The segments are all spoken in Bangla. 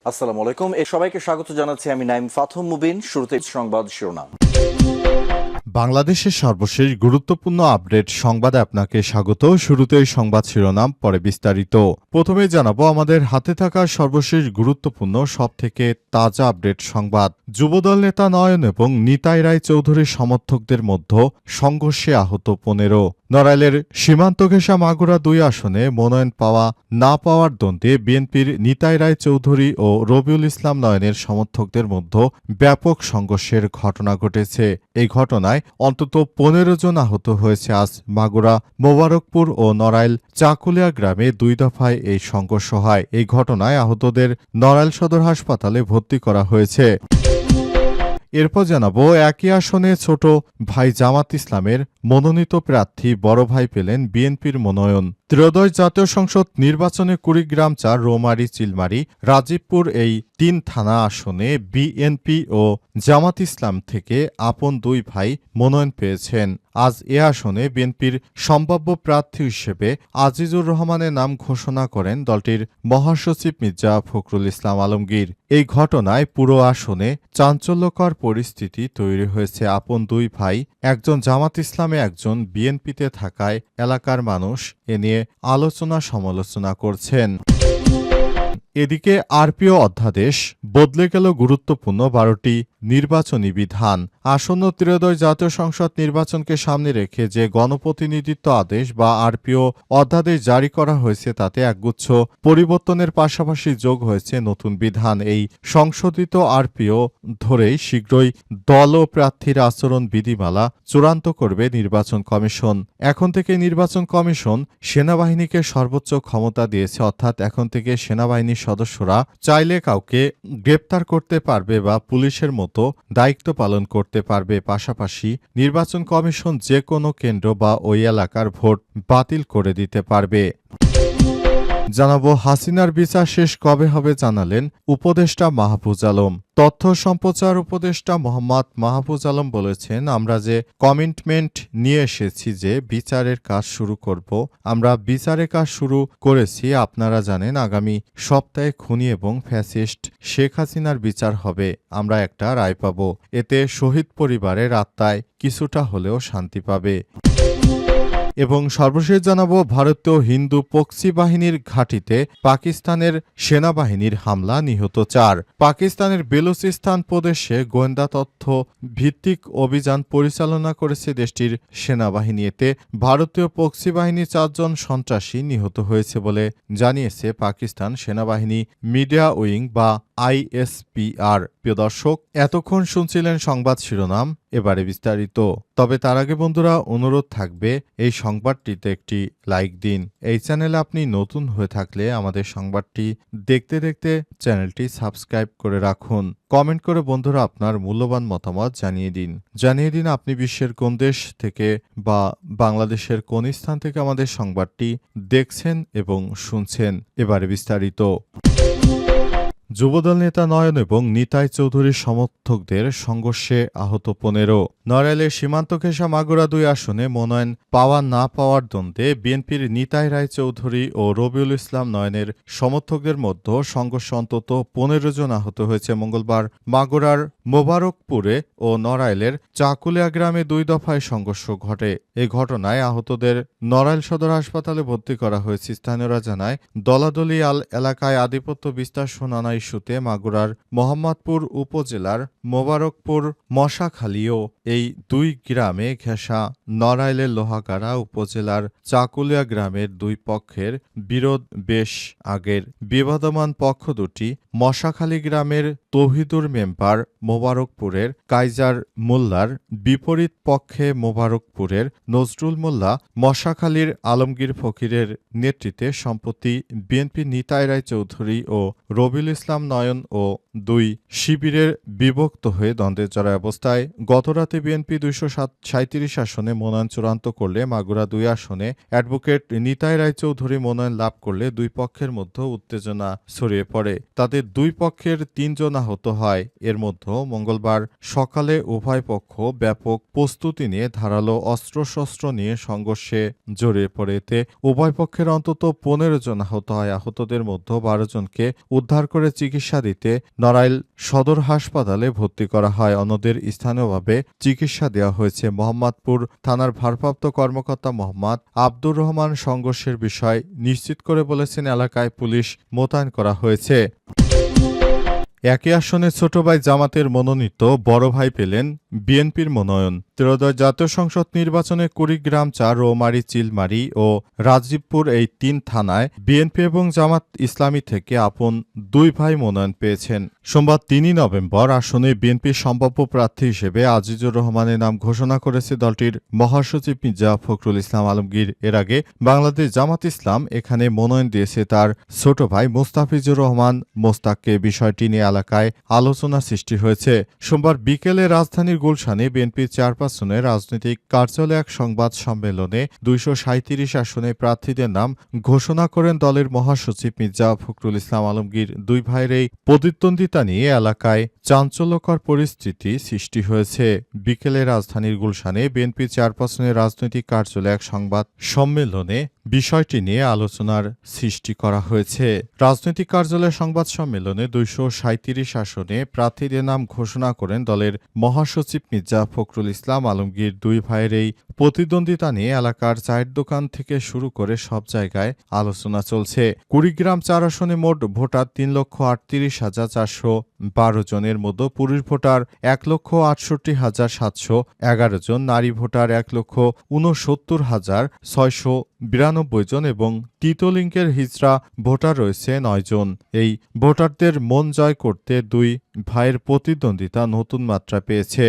আসসালামু আলাইকুম। সবাইকে স্বাগত জানাচ্ছি আমি নাইম ফাথম মুবিন। শুরুতে সংবাদ শিরোনাম। বাংলাদেশের সর্বশেষ গুরুত্বপূর্ণ আপডেট সংবাদে আপনাকে স্বাগত। শুরুতেই সংবাদ শিরোনাম, পরে বিস্তারিত। প্রথমে জানাবো আমাদের হাতে থাকা সর্বশেষ গুরুত্বপূর্ণ সবথেকে তাজা আপডেট সংবাদ। যুবদল নেতা নয়ন এবং নিতাই রায় চৌধুরীর সমর্থকদের মধ্যে সংঘর্ষে আহত 15। নড়াইলের সীমান্ত ঘেঁষা মাগুরা 2 আসনে মনোনয়ন পাওয়া না পাওয়ার দ্বন্দ্বে বিএনপির নিতাই রায় চৌধুরী ও রবিউল ইসলাম নয়নের সমর্থকদের মধ্যে ব্যাপক সংঘর্ষের ঘটনা ঘটেছে। এই ঘটনায় অন্তত 15 জন আহত হয়েছে। আজ মাগুরা, মোবারকপুর ও নড়াইল চাকুলিয়া গ্রামে 2 দফায় এই সংঘর্ষ হয়। এই ঘটনায় আহতদের নড়াইল সদর হাসপাতালে ভর্তি করা হয়েছে। এরপর জানাবো একই আসনে ছোট ভাই জামাত ইসলামের মনোনীত প্রার্থী বড় ভাই পেলেন বিএনপির মনোনয়ন। ত্রয়োদশ জাতীয় সংসদ নির্বাচনে কুড়িগ্রাম 4, রৌমারী, চিলমারী, রাজীবপুর এই 3 থানা আসনে বিএনপি ও জামাত ইসলাম থেকে আপন 2 ভাই মনোনয়ন পেয়েছেন। আজ এ আসনে বিএনপির সম্ভাব্য প্রার্থী হিসেবে আজিজুর রহমানের নাম ঘোষণা করেন দলটির মহাসচিব মির্জা ফখরুল ইসলাম আলমগীর। এই ঘটনায় পুরো আসনে চাঞ্চল্যকর পরিস্থিতি তৈরি হয়েছে। আপন 2 ভাই, একজন জামাত ইসলামে, একজন বিএনপিতে থাকায় এলাকার মানুষ এ নিয়ে আলোচনা সমালোচনা করছেন। এদিকে আরপিও অধ্যাদেশ বদলে গেল গুরুত্বপূর্ণ 12টি নির্বাচনী বিধান। আসন্ন ত্রয়োদশ জাতীয় সংসদ নির্বাচনকে সামনে রেখে যে গণপ্রতিনিধিত্ব আদেশ বা আরপিও অধ্যাদেশ জারি করা হয়েছে তাতে একগুচ্ছ পরিবর্তনের পাশাপাশি যোগ হয়েছে নতুন বিধান। এই সংশোধিত আরপিও ধরেই শীঘ্রই দল ও প্রার্থীর আচরণ বিধিমালা চূড়ান্ত করবে নির্বাচন কমিশন। এখন থেকে নির্বাচন কমিশন সেনাবাহিনীকে সর্বোচ্চ ক্ষমতা দিয়েছে, অর্থাৎ এখন থেকে সেনাবাহিনীর সদস্যরা চাইলে কাউকে গ্রেপ্তার করতে পারবে বা পুলিশের মতো দায়িত্ব পালন করতে পারবে। পাশাপাশি নির্বাচন কমিশন যে কোনো কেন্দ্র বা ওই এলাকার ভোট বাতিল করে দিতে পারবে। জানাবো হাসিনার বিচার শেষ কবে হবে জানালেন উপদেষ্টা মাহফুজ আলম। তথ্য সম্প্রচার উপদেষ্টা মোহাম্মদ মাহফুজ আলম বলেছেন, আমরা যে কমিটমেন্ট নিয়ে এসেছি যে বিচারের কাজ শুরু করব, আমরা বিচারের কাজ শুরু করেছি। আপনারা জানেন আগামী সপ্তাহে খুনি এবং ফ্যাসিস্ট শেখ হাসিনার বিচার হবে। আমরা একটা রায় পাব, এতে শহীদ পরিবারের আত্মায় কিছুটা হলেও শান্তি পাবে। এবং সর্বশেষ জানাবো ভারতীয় হিন্দু প্রক্সি বাহিনীর ঘাঁটিতে পাকিস্তানের সেনাবাহিনীর হামলা, নিহত 4। পাকিস্তানের বেলুচিস্তান প্রদেশে গোয়েন্দা তথ্য ভিত্তিক অভিযান পরিচালনা করেছে দেশটির সেনাবাহিনী। এতে ভারতীয় প্রক্সি বাহিনীর 4 জন সন্ত্রাসী নিহত হয়েছে বলে জানিয়েছে পাকিস্তান সেনাবাহিনী মিডিয়া উইং বা আইএসপিআর। প্রিয় দর্শক, এতক্ষণ শুনছিলেন সংবাদ শিরোনাম, এবারে বিস্তারিত। তবে তার আগে বন্ধুরা অনুরোধ থাকবে এই সংবাদটিতে একটি লাইক দিন। এই চ্যানেলে আপনি নতুন হয়ে থাকলে আমাদের সংবাদটি দেখতে দেখতে চ্যানেলটি সাবস্ক্রাইব করে রাখুন। কমেন্ট করে বন্ধুরা আপনার মূল্যবান মতামত জানিয়ে দিন আপনি বিশ্বের কোন দেশ থেকে বা বাংলাদেশের কোন স্থান থেকে আমাদের সংবাদটি দেখছেন এবং শুনছেন। এবারে বিস্তারিত। যুবদল নেতা নয়ন এবং নিতাই চৌধুরীর সমর্থকদের সংঘর্ষে আহত 15। নড়াইলের সীমান্ত ঘেঁষা মাগুরা 2 আসনে মনোনয়ন পাওয়া না পাওয়ার দ্বন্দ্বে বিএনপির নিতাই রায় চৌধুরী ও রবিউল ইসলাম নয়নের সমর্থকদের মধ্যে সংঘর্ষে অন্তত 15 জন আহত হয়েছে। মঙ্গলবার মাগুরার মোবারকপুরে ও নড়াইলের চাকুলিয়া গ্রামে 2 দফায় সংঘর্ষ ঘটে। এই ঘটনায় আহতদের নড়াইল সদর হাসপাতালে ভর্তি করা হয়েছে। স্থানীয়রা জানায়, দলাদলি এলাকায় আধিপত্য বিস্তার শোনানো ইস্যুতে মাগুরার মোহাম্মদপুর উপজেলার মোবারকপুর, মশাখালীও এই 2 গ্রামে ঘেঁষা নড়াইলের লোহাগাড়া উপজেলার চাকুলিয়া গ্রামের 2 পক্ষের বিরোধ বেশ আগের। বিবাদমান পক্ষ দুটি মশাখালী গ্রামের তৌহিদুর মেম্বার মোবারকপুরের কাইজার মোল্লার বিপরীত পক্ষে মোবারকপুরের নজরুল মোল্লা, মশাখালীর আলমগীর ফকিরের নেতৃত্বে সম্প্রতি বিএনপি নিতাই রায় চৌধুরী ও রবিউল ইসলাম নয়ন ও 2 শিবিরের বিভক্ত হয়ে দ্বন্দ্বে জড়ায় অবস্থায় গতরাতে বিএনপি 237 আসনে মনোনয়ন চূড়ান্ত করলে মাগুরা 2 আসনে অ্যাডভোকেট নিতাই রায় চৌধুরী মনোনয়ন লাভ করলে 2 পক্ষের মধ্যে উত্তেজনা ছড়িয়ে পড়ে। তাদের 2 পক্ষের 3 জন আহত হয়। এর মধ্যে মঙ্গলবার সকালে উভয় পক্ষ ব্যাপক প্রস্তুতি নিয়ে ধারালো অস্ত্রশস্ত্র নিয়ে সংঘর্ষে জড়িয়ে পড়ে। এতে উভয় পক্ষের অন্তত 15 জন আহত হয়। আহতদের মধ্যে 12 জনকে উদ্ধার করে চিকিৎসা দিতে নড়াইল সদর হাসপাতালে ভর্তি করা হয়। অন্যদের স্থানীয়ভাবে চিকিৎসা দেওয়া হয়েছে। মোহাম্মদপুর থানার ভারপ্রাপ্ত কর্মকর্তা মোহাম্মদ আব্দুর রহমান সংঘর্ষের বিষয় নিশ্চিত করে বলেছেন, এলাকায় পুলিশ মোতায়েন করা হয়েছে। একই আসনে ছোট ভাই জামাতের মনোনীত বড় ভাই পেলেন বিএনপির মনোনয়ন। ত্রয়োদশ জাতীয় সংসদ নির্বাচনে কুড়িগ্রাম, রৌমারী, চিলমারী ও রাজীবপুর এই 3 থানায় বিএনপি এবং জামাত ইসলামী থেকে আপন 2 ভাই মনোনয়ন পেয়েছেন। সোমবার 3 নভেম্বর আসনে বিএনপির সম্ভাব্য প্রার্থী হিসেবে আজিজুর রহমানের নাম ঘোষণা করেছে দলটির মহাসচিব মির্জা ফখরুল ইসলাম আলমগীর। এর আগে বাংলাদেশ জামাত ইসলাম এখানে মনোনয়ন দিয়েছে তার ছোট ভাই মোস্তাফিজুর রহমান মোস্তাককে। বিষয়টি নিয়ে এলাকায় আলোচনা সৃষ্টি হয়েছে। সোমবার বিকেলে রাজধানীর গুলশানে বিএনপির চেয়ারপারসনের রাজনৈতিক কার্যালয়ে এক সংবাদ সম্মেলনে 237 আসনে প্রার্থীদের নাম ঘোষণা করেন দলের মহাসচিব মির্জা ফখরুল ইসলাম আলমগীর। 2 ভাইয়ের এই প্রতিদ্বন্দ্বিতা নিয়ে এলাকায় চাঞ্চল্যকর পরিস্থিতি সৃষ্টি হয়েছে। বিকেলে রাজধানীর গুলশানে বিএনপির চেয়ারপারসনের রাজনৈতিক কার্যালয়ে এক সংবাদ সম্মেলনে বিষয়টি নিয়ে আলোচনার সৃষ্টি করা হয়েছে। রাজনৈতিক কার্যালয়ের সংবাদ সম্মেলনে 237 আসনে প্রার্থীদের নাম ঘোষণা করেন দলের মহাসচিব মির্জা ফখরুল ইসলাম আলমগীর। 2 ভাইয়ের এই প্রতিদ্বন্দ্বিতা নিয়ে এলাকার চায়ের দোকান থেকে শুরু করে সব জায়গায় আলোচনা চলছে। কুড়িগ্রাম 4 আসনে মোট ভোটার 3,38,412 জনের মধ্যে পুরুষ ভোটার 1,68,711 জন, নারী ভোটার 1,69,692 জন এবং তৃতীয় লিঙ্গের হিজড়া ভোটার রয়েছে 9 জন। এই ভোটারদের মন জয় করতে 2 ভাইয়ের প্রতিদ্বন্দ্বিতা নতুন মাত্রা পেয়েছে।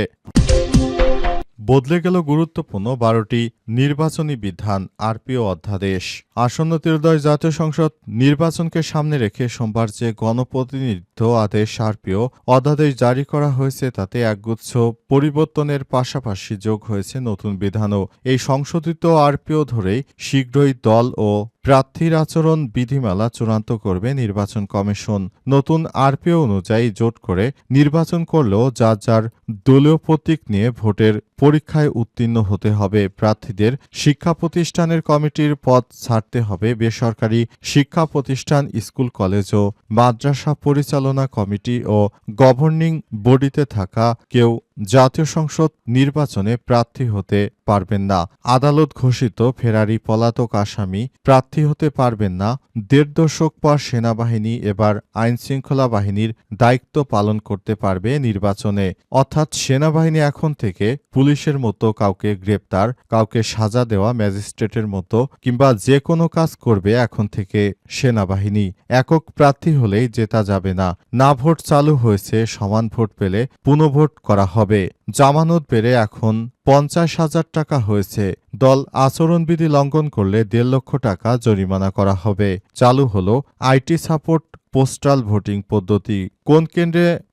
বদলে গেল গুরুত্বপূর্ণ 12টি নির্বাচনী বিধান, আরপিও অধ্যাদেশ। আসন্ন ত্রয়োদশ জাতীয় সংসদ নির্বাচনকে সামনে রেখে সোমবার যে গণপ্রতিনিধিত্ব আদেশ আরপিও অধ্যাদেশ জারি করা হয়েছে তাতে একগুচ্ছ পরিবর্তনের পাশাপাশি যোগ হয়েছে নতুন বিধানও। এই সংশোধিত আরপিও ধরেই শীঘ্রই দল ও প্রার্থীর আচরণ বিধিমালা চূড়ান্ত করবে নির্বাচন কমিশন। নতুন আরপিও অনুযায়ী জোট করে নির্বাচন করলেও যার যার দলীয় প্রতীক নিয়ে ভোটের পরীক্ষায় উত্তীর্ণ হতে হবে। প্রার্থীদের শিক্ষা প্রতিষ্ঠানের কমিটির পদ ছাড়তে হবে। বেসরকারি শিক্ষা প্রতিষ্ঠান, স্কুল, কলেজ ও মাদ্রাসা পরিচালনা কমিটি ও গভর্নিং বডিতে থাকা কেউ জাতীয় সংসদ নির্বাচনে প্রার্থী হতে পারবেন না। আদালত ঘোষিত ফেরারি পলাতক আসামি প্রার্থী হতে পারবেন না। 1.5 দশক পর সেনাবাহিনী এবার আইনশৃঙ্খলা বাহিনীর দায়িত্ব পালন করতে পারবে নির্বাচনে। অর্থাৎ সেনাবাহিনী এখন থেকে পুলিশের মতো কাউকে গ্রেপ্তার, কাউকে সাজা দেওয়া ম্যাজিস্ট্রেটের মতো কিংবা যে কোনো কাজ করবে এখন থেকে সেনাবাহিনী। একক প্রার্থী হলেই জেতা যাবে না। না ভোট চালু হয়েছে, সমান ভোট পেলে পুনঃভোট করা হবে। জামানত বেড়ে এখন 50,000 টাকা হয়েছে। দল আচরণবিধি লঙ্ঘন করলে 1.5 লক্ষ টাকা জরিমানা করা হবে। চালু হলো আইটি সাপোর্ট পোস্টাল ভোটিং পদ্ধতি।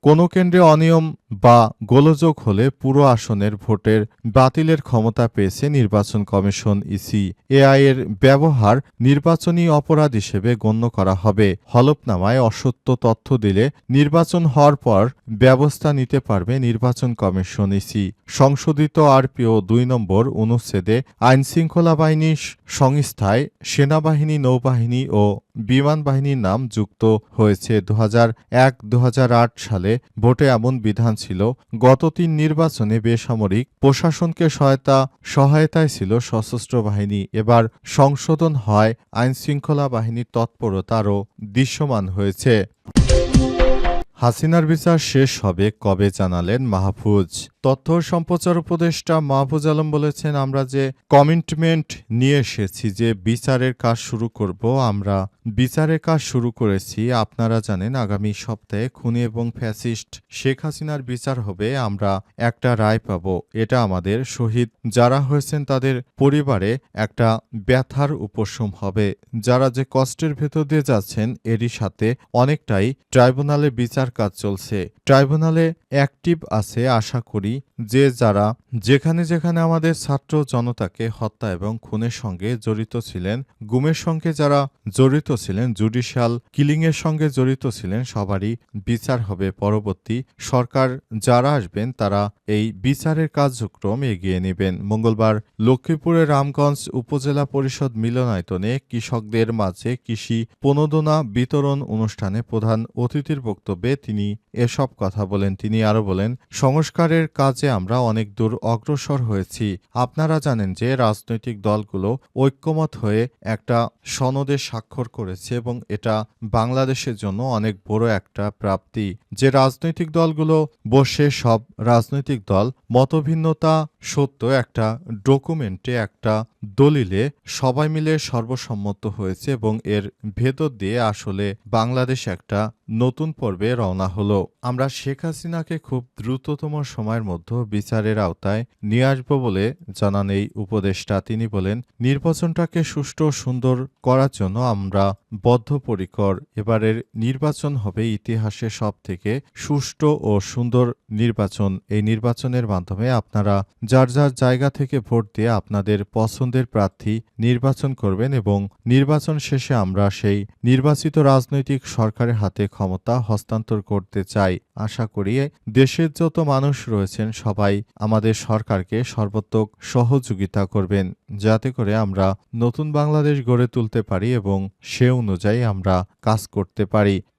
কোনো কেন্দ্রে অনিয়ম বা গোলযোগ হলে পুরো আসনের ভোটের বাতিলের ক্ষমতা পেয়েছে নির্বাচন কমিশন, ইসি। এআই এর ব্যবহার নির্বাচনী অপরাধ হিসেবে গণ্য করা হবে। হলফনামায় অসত্য তথ্য দিলে নির্বাচন হওয়ার পর ব্যবস্থা নিতে পারবে নির্বাচন কমিশন, ইসি। সংশোধিত আরপিও 2 নম্বর অনুচ্ছেদে আইনশৃঙ্খলা বাহিনী সংস্থায় সেনাবাহিনী, নৌবাহিনী ও বিমান বাহিনীর নাম যুক্ত হয়েছে। 2001-2008 সালে ভোটে এমন বিধান ছিল। গত 3 নির্বাচনে বেসামরিক প্রশাসনকে সহায়তায় ছিল সশস্ত্র বাহিনী। এবার সংশোধন হয় আইনশৃঙ্খলা বাহিনীর তৎপরতা আরও দৃশ্যমান হয়েছে। হাসিনার বিচার শেষ হবে কবে জানালেন মাহফুজ। তথ্য সম্প্রচার উপদেষ্টা মাহফুজ আলম বলেছেন, আমরা যে কমিটমেন্ট নিয়ে এসেছি যে বিচারের কাজ শুরু করব, আমরা বিচারের কাজ শুরু করেছি। আপনারা জানেন আগামী সপ্তাহে খুনি এবং ফ্যাসিস্ট শেখ হাসিনার বিচার হবে। আমরা একটা রায় পাব। এটা আমাদের শহীদ যারা হয়েছেন তাদের পরিবারে একটা ব্যথার উপশম হবে। যারা যে কষ্টের ভেতর দিয়ে যাচ্ছেন এরই সাথে অনেকটাই ট্রাইব্যুনালে বিচার কাজ চলছে। ট্রাইব্যুনালে অ্যাক্টিভ আছে। আশা করি যে যারা যেখানে যেখানে আমাদের ছাত্র জনতাকে হত্যা এবং খুনের সঙ্গে জড়িত ছিলেন, গুমের সঙ্গে যারা জড়িত ছিলেন, জুডিশিয়াল কিলিংয়ের সঙ্গে জড়িত ছিলেন, সবারই বিচার হবে। পরবর্তী সরকার যারা আসবেন তারা এই বিচারের কার্যক্রম এগিয়ে নেবেন। মঙ্গলবার লক্ষ্মীপুরের রামগঞ্জ উপজেলা পরিষদ মিলনায়তনে কৃষকদের মাঝে কৃষি প্রণোদনা বিতরণ অনুষ্ঠানে প্রধান অতিথির বক্তব্যে তিনি এসব কথা বলেন। তিনি আরো বলেন, সংস্কারের কাজে আমরা অনেক দূর অগ্রসর হয়েছি। আপনারা জানেন যে রাজনৈতিক দলগুলো ঐক্যমত হয়ে একটা সনদে স্বাক্ষর করেছে এবং এটা বাংলাদেশের জন্য অনেক বড় একটা প্রাপ্তি। যে রাজনৈতিক দলগুলো বসে সব রাজনৈতিক দল মতভিন্নতা সত্ত্বেও একটা ডকুমেন্টে একটা দলিলে সবাই মিলে সর্বসম্মত হয়েছে এবং এর ভেতর দিয়ে আসলে বাংলাদেশ একটা নতুন পর্বে রওনা হলো। আমরা শেখ হাসিনাকে খুব দ্রুততম সময়ের মধ্যে বিচারের আওতায় নিয়ে আসব বলে জানান এই উপদেষ্টা। তিনি বলেন, নির্বাচনটাকে সুষ্ঠু ও সুন্দর করার জন্য আমরা বদ্ধপরিকর। এবারের নির্বাচন হবে ইতিহাসে সবথেকে সুষ্ঠু ও সুন্দর নির্বাচন। এই নির্বাচনের মাধ্যমে আপনারা যার যার জায়গা থেকে ভোট দিয়ে আপনাদের পছন্দের প্রার্থী নির্বাচন করবেন এবং নির্বাচন শেষে আমরা সেই নির্বাচিত রাজনৈতিক সরকারের হাতে ক্ষমতা হস্তান্তর করতে চাই। আশা করি দেশের যত মানুষ রয়েছেন সবাই আমাদের সরকারকে সর্বাত্মক সহযোগিতা করবেন, যাতে করে আমরা নতুন বাংলাদেশ গড়ে তুলতে পারি এবং সে অনুযায়ী আমরা কাজ করতে পারি।